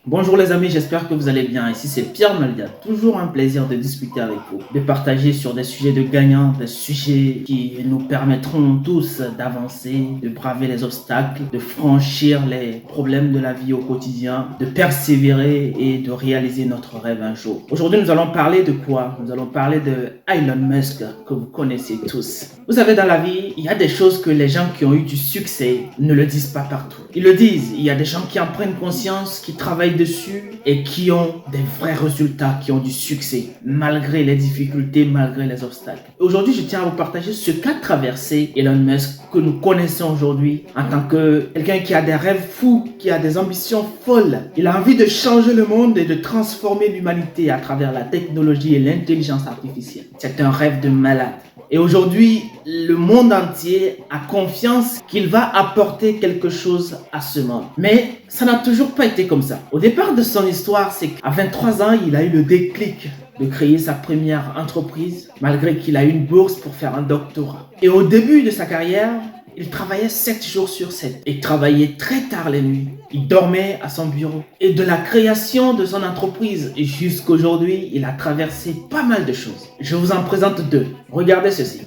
Bonjour les amis, j'espère que vous allez bien. Ici c'est Pierre Maldia. Toujours un plaisir de discuter avec vous, de partager sur des sujets de gagnants, des sujets qui nous permettront tous d'avancer, de braver les obstacles, de franchir les problèmes de la vie au quotidien, de persévérer et de réaliser notre rêve un jour. Aujourd'hui nous allons parler de quoi? Nous allons parler de Elon Musk que vous connaissez tous. Vous savez, dans la vie, il y a des choses que les gens qui ont eu du succès ne le disent pas partout. Ils le disent, il y a des gens qui en prennent conscience, qui travaillent dessus et qui ont des vrais résultats, qui ont du succès, malgré les difficultés, malgré les obstacles. Aujourd'hui, je tiens à vous partager ce qu'a traversé Elon Musk, que nous connaissons aujourd'hui en tant que quelqu'un qui a des rêves fous, qui a des ambitions folles. Il a envie de changer le monde et de transformer l'humanité à travers la technologie et l'intelligence artificielle. C'est un rêve de malade. Et aujourd'hui, le monde entier a confiance qu'il va apporter quelque chose à ce monde. Mais ça n'a toujours pas été comme ça. Au départ de son histoire, c'est qu'à 23 ans, il a eu le déclic de créer sa première entreprise, malgré qu'il a eu une bourse pour faire un doctorat. Et au début de sa carrière, il travaillait 7 jours sur 7 et travaillait très tard les nuits. Il dormait à son bureau. Et de la création de son entreprise jusqu'aujourd'hui, il a traversé pas mal de choses. Je vous en présente deux. Regardez ceci.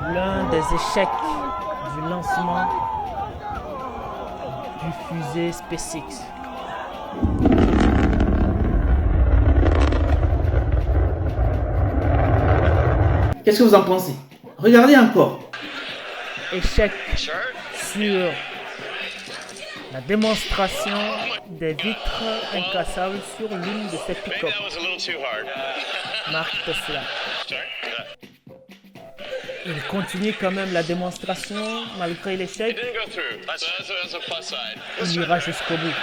L'un des échecs du lancement du fusée SpaceX. Qu'est-ce que vous en pensez? Regardez encore. Échec sur la démonstration des vitres incassables sur l'une de ces pick-up. Marque Tesla. Il continue quand même la démonstration malgré l'échec. Il ira jusqu'au bout.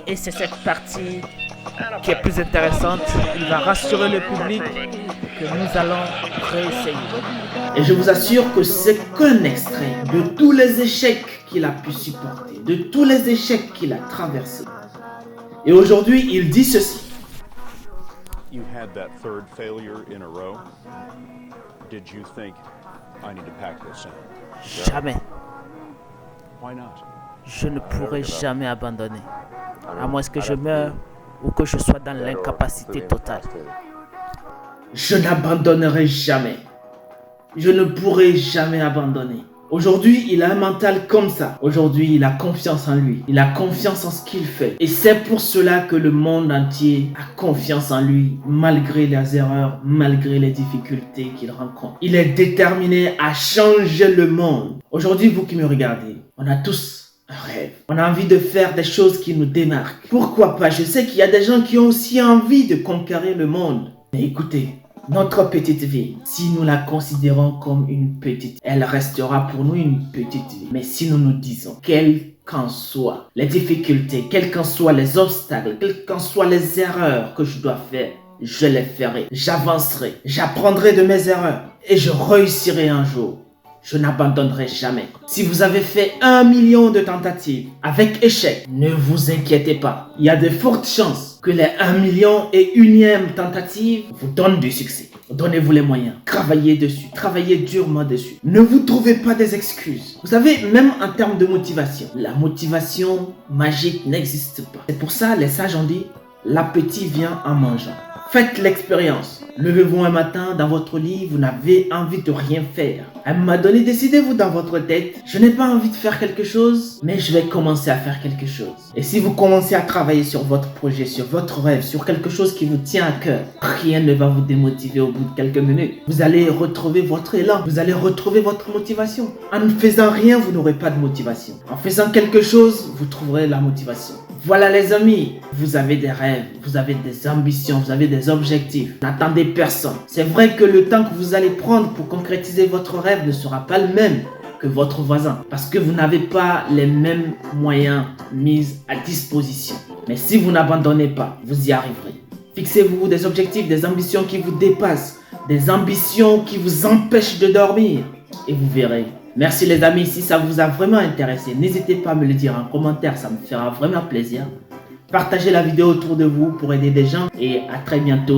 Et c'est cette partie qui est plus intéressante. Il va rassurer le public que nous allons réessayer. Et je vous assure que c'est qu'un extrait de tous les échecs qu'il a pu supporter, de tous les échecs qu'il a traversés. Et aujourd'hui, il dit ceci. You had that third failure in a row. Did you think I need to pack this in? Jamais. Why not? Je ne pourrai jamais abandonner, à moins que je meure ou que je sois dans l'incapacité totale. Je n'abandonnerai jamais. Je ne pourrai jamais abandonner. Aujourd'hui, il a un mental comme ça. Aujourd'hui, il a confiance en lui. Il a confiance en ce qu'il fait. Et c'est pour cela que le monde entier a confiance en lui, malgré les erreurs, malgré les difficultés qu'il rencontre. Il est déterminé à changer le monde. Aujourd'hui, vous qui me regardez, on a tous un rêve. On a envie de faire des choses qui nous démarquent. Pourquoi pas? Je sais qu'il y a des gens qui ont aussi envie de conquérir le monde. Mais écoutez, notre petite vie, si nous la considérons comme une petite, elle restera pour nous une petite vie. Mais si nous nous disons, quelles qu'en soient les difficultés, quels qu'en soient les obstacles, quelles qu'en soient les erreurs que je dois faire, je les ferai, j'avancerai, j'apprendrai de mes erreurs et je réussirai un jour. Je n'abandonnerai jamais. Si vous avez fait 1 million de tentatives avec échec, ne vous inquiétez pas. Il y a de fortes chances que les 1 million et unième tentative vous donnent du succès. Donnez-vous les moyens. Travaillez dessus. Travaillez durement dessus. Ne vous trouvez pas des excuses. Vous savez, même en termes de motivation, la motivation magique n'existe pas. C'est pour ça, les sages ont dit, l'appétit vient en mangeant. Faites l'expérience. Levez-vous un matin dans votre lit, vous n'avez envie de rien faire. À un moment donné, décidez-vous dans votre tête, je n'ai pas envie de faire quelque chose, mais je vais commencer à faire quelque chose. Et si vous commencez à travailler sur votre projet, sur votre rêve, sur quelque chose qui vous tient à cœur, rien ne va vous démotiver au bout de quelques minutes. Vous allez retrouver votre élan, vous allez retrouver votre motivation. En ne faisant rien, vous n'aurez pas de motivation. En faisant quelque chose, vous trouverez la motivation. Voilà les amis, vous avez des rêves, vous avez des ambitions, vous avez des objectifs. N'attendez personne. C'est vrai que le temps que vous allez prendre pour concrétiser votre rêve ne sera pas le même que votre voisin. Parce que vous n'avez pas les mêmes moyens mis à disposition. Mais si vous n'abandonnez pas, vous y arriverez. Fixez-vous des objectifs, des ambitions qui vous dépassent. Des ambitions qui vous empêchent de dormir. Et vous verrez. Merci les amis, si ça vous a vraiment intéressé, n'hésitez pas à me le dire en commentaire, ça me fera vraiment plaisir. Partagez la vidéo autour de vous pour aider des gens et à très bientôt.